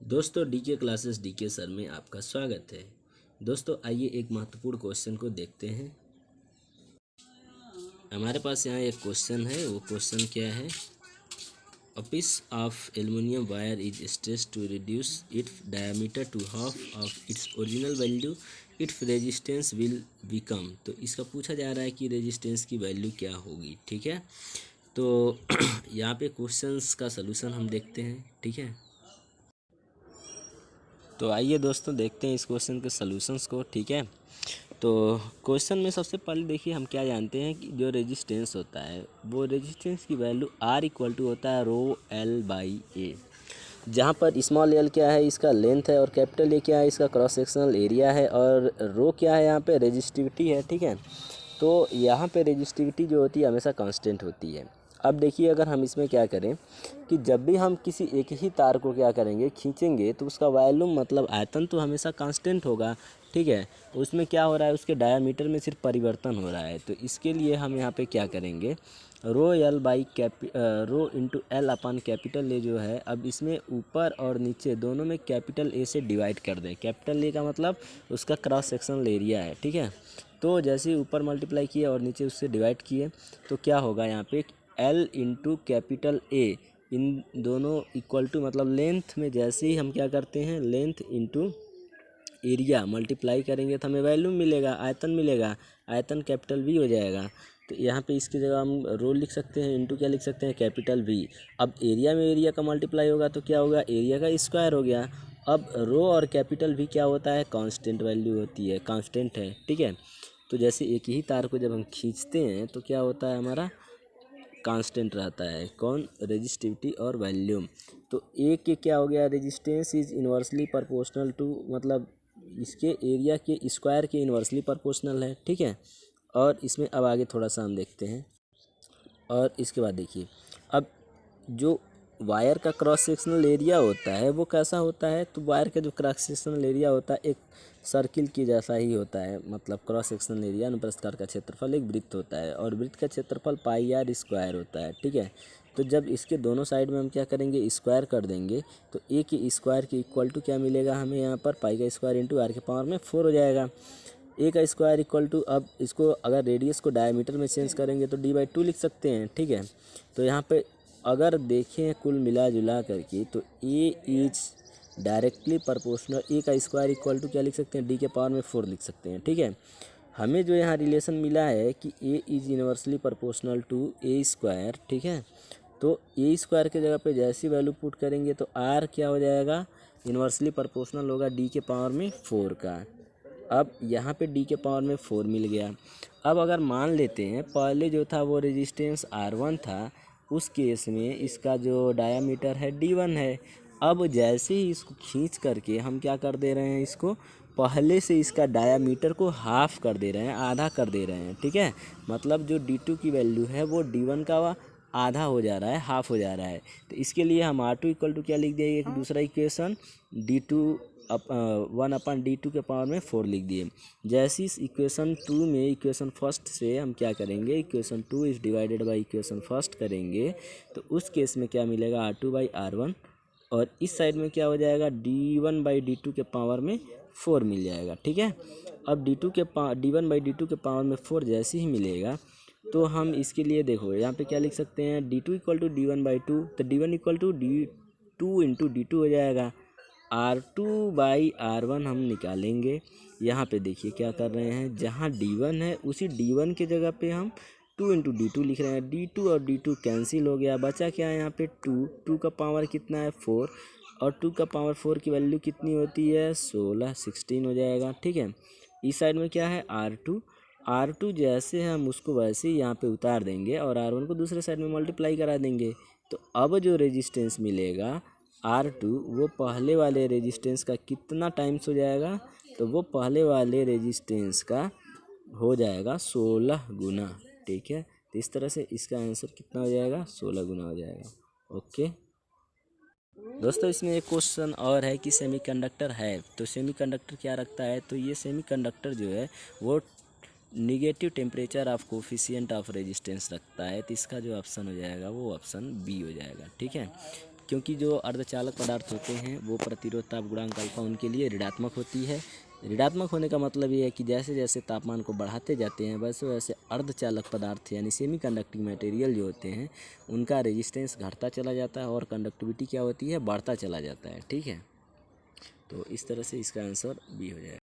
दोस्तों DK classes DK sir में आपका स्वागत है। दोस्तों आइए एक महत्वपूर्ण क्वेश्चन को देखते हैं। हमारे पास यहाँ एक क्वेश्चन है। वो क्वेश्चन क्या है? A piece of aluminium wire is stretched to reduce its diameter to half of its original value, its resistance will become. तो इसका पूछा जा रहा है कि रेजिस्टेंस की वैल्यू क्या होगी। ठीक है, तो यहाँ पे क्वेश्चंस का सलूशन हम देखते हैं। ठीक है, तो आइए दोस्तों देखते हैं इस क्वेश्चन के सॉल्यूशंस को। ठीक है, तो क्वेश्चन में सबसे पहले देखिए हम क्या जानते हैं कि जो रेजिस्टेंस होता है वो रेजिस्टेंस की वैल्यू R इक्वल टू होता है रो एल बाई ए, जहाँ पर स्मॉल एल क्या है इसका लेंथ है और कैपिटल ए क्या है इसका क्रॉस सेक्शनल एरिया है और रो क्या है यहाँ पे रेजिस्टिविटी है। ठीक है, तो यहाँ पे रेजिस्टिविटी जो होती है हमेशा कांस्टेंट होती है। अब देखिए अगर हम इसमें क्या करें कि जब भी हम किसी एक ही तार को क्या करेंगे खींचेंगे तो उसका वॉल्यूम मतलब आयतन तो हमेशा कांस्टेंट होगा। ठीक है, उसमें क्या हो रहा है उसके डायामीटर में सिर्फ परिवर्तन हो रहा है। तो इसके लिए हम यहाँ पे क्या करेंगे, rho L by rho into L upon capital A जो है, अब इसमें ऊपर और नीचे दोनों में कैपिटल ए से डिवाइड कर दें। कैपिटल ए का मतलब उसका क्रॉस सेक्शनल एरिया है। ठीक है, तो जैसे ही ऊपर मल्टीप्लाई किए और नीचे उससे डिवाइड किए तो क्या होगा यहाँ पे एल इंटू कैपिटल ए, इन दोनों इक्वल टू मतलब लेंथ में जैसे ही हम क्या करते हैं लेंथ इंटू एरिया मल्टीप्लाई करेंगे तो हमें वैल्यूम मिलेगा, आयतन मिलेगा। आयतन कैपिटल वी हो जाएगा। तो यहाँ पे इसकी जगह हम रो लिख सकते हैं, इंटू क्या लिख सकते हैं कैपिटल वी। अब एरिया में एरिया का मल्टीप्लाई होगा तो क्या होगा एरिया का स्क्वायर हो गया। अब रो और कैपिटल वी क्या होता है कांस्टेंट वैल्यू होती है, कांस्टेंट है। ठीक है, तो जैसे एक ही तार को जब हम खींचते हैं तो क्या होता है हमारा कांस्टेंट रहता है, कौन रेजिस्टिविटी और वॉल्यूम। तो एक के क्या हो गया resistance is inversely proportional to मतलब इसके एरिया के स्क्वायर के इन्वर्सली प्रोपोर्शनल है। ठीक है, और इसमें अब आगे थोड़ा सा हम देखते हैं और इसके बाद देखिए अब जो वायर का क्रॉस सेक्शनल एरिया होता है वो कैसा होता है, तो वायर का जो क्रॉस सेक्शनल एरिया होता है एक सर्किल की जैसा ही होता है। मतलब क्रॉस सेक्शनल एरिया अनुप्रस्थ का क्षेत्रफल एक वृत्त होता है और वृत्त का क्षेत्रफल पाई आर स्क्वायर होता है। ठीक है, तो जब इसके दोनों साइड में हम क्या करेंगे स्क्वायर कर देंगे तो ए के स्क्वायर के इक्वल टू क्या मिलेगा हमें यहाँ पर पाई का स्क्वायर इंटू आर के पावर में 4 हो जाएगा। ए का स्क्वायर इक्वल टू अब इसको अगर रेडियस को डायमीटर में चेंज करेंगे तो d/2 लिख सकते हैं। ठीक है, तो यहाँ पे अगर देखें कुल मिला जुला करके तो ए इज डायरेक्टली प्रोपोर्शनल, ए का स्क्वायर इक्वल टू क्या लिख सकते हैं डी के पावर में 4 लिख सकते हैं। ठीक है, हमें जो यहाँ रिलेशन मिला है कि A is inversely proportional to A square. ठीक है, तो ए स्क्वायर के जगह पे जैसी वैल्यू पुट करेंगे तो आर क्या हो जाएगा इन्वर्सली प्रोपोर्शनल होगा डी के पावर में 4 का। अब यहाँ पे डी के पावर में 4 मिल गया। अब अगर मान लेते हैं पहले जो था वो रेजिस्टेंस R1 था, उस केस में इसका जो डायामीटर है D1 है। अब जैसे ही इसको खींच करके हम क्या कर दे रहे हैं इसको पहले से इसका डायामीटर को हाफ कर दे रहे हैं, आधा कर दे रहे हैं। ठीक है, मतलब जो D2 की वैल्यू है वो D1 का आधा हो जा रहा है, हाफ हो जा रहा है। तो इसके लिए हम R2 इक्वल टू क्या लिख दिए एक दूसरा इक्वेशन D2 1/D2 के पावर में 4 लिख दिए। जैसे इस इक्वेशन 2 में इक्वेशन फर्स्ट से हम क्या करेंगे equation 2 is divided by equation first करेंगे तो उस केस में क्या मिलेगा R2/R1 और इस साइड में क्या हो जाएगा D1/D2 के पावर में 4 मिल जाएगा। ठीक है, अब D1/D2 के पावर में 4 जैसे ही मिलेगा तो हम इसके लिए देखो यहाँ पे क्या लिख सकते हैं D2 इक्वल टू D1/2, तो D1 equal to D2 into D2 हो जाएगा। R2/R1 हम निकालेंगे। यहाँ पे देखिए क्या कर रहे हैं जहाँ D1 है उसी D1 के जगह पे हम 2 इंटू D2 लिख रहे हैं। D2 और D2 कैंसिल हो गया, बचा क्या है यहाँ पे 2 का पावर कितना है 4 और 2 का पावर 4 की वैल्यू कितनी होती है 16 हो जाएगा। ठीक है, इस साइड में क्या है R2 जैसे हम उसको वैसे ही यहाँ पे उतार देंगे और R1 को दूसरे साइड में मल्टीप्लाई करा देंगे। तो अब जो रेजिस्टेंस मिलेगा R2 वो पहले वाले रेजिस्टेंस का कितना टाइम्स हो जाएगा, तो वो पहले वाले रेजिस्टेंस का हो जाएगा 16 गुना। ठीक है, तो इस तरह से इसका आंसर कितना हो जाएगा 16 गुना हो जाएगा। ओके दोस्तों, इसमें एक क्वेश्चन और है कि सेमीकंडक्टर है तो सेमीकंडक्टर क्या रखता है, तो ये सेमीकंडक्टर जो है वो negative temperature of coefficient of resistance रखता है। तो इसका जो ऑप्शन हो जाएगा वो ऑप्शन बी हो जाएगा। ठीक है, क्योंकि जो अर्धचालक पदार्थ होते हैं वो प्रतिरोधता गुणांक अल्फा उनके लिए ऋणात्मक होती है। ऋणात्मक होने का मतलब ये है कि जैसे जैसे तापमान को बढ़ाते जाते हैं वैसे वैसे अर्धचालक पदार्थ यानी सेमी कंडक्टिंग मटेरियल जो होते हैं उनका रेजिस्टेंस घटता चला जाता है और कंडक्टिविटी क्या होती है, बढ़ता चला जाता है। ठीक है, तो इस तरह से इसका आंसर बी हो जाएगा।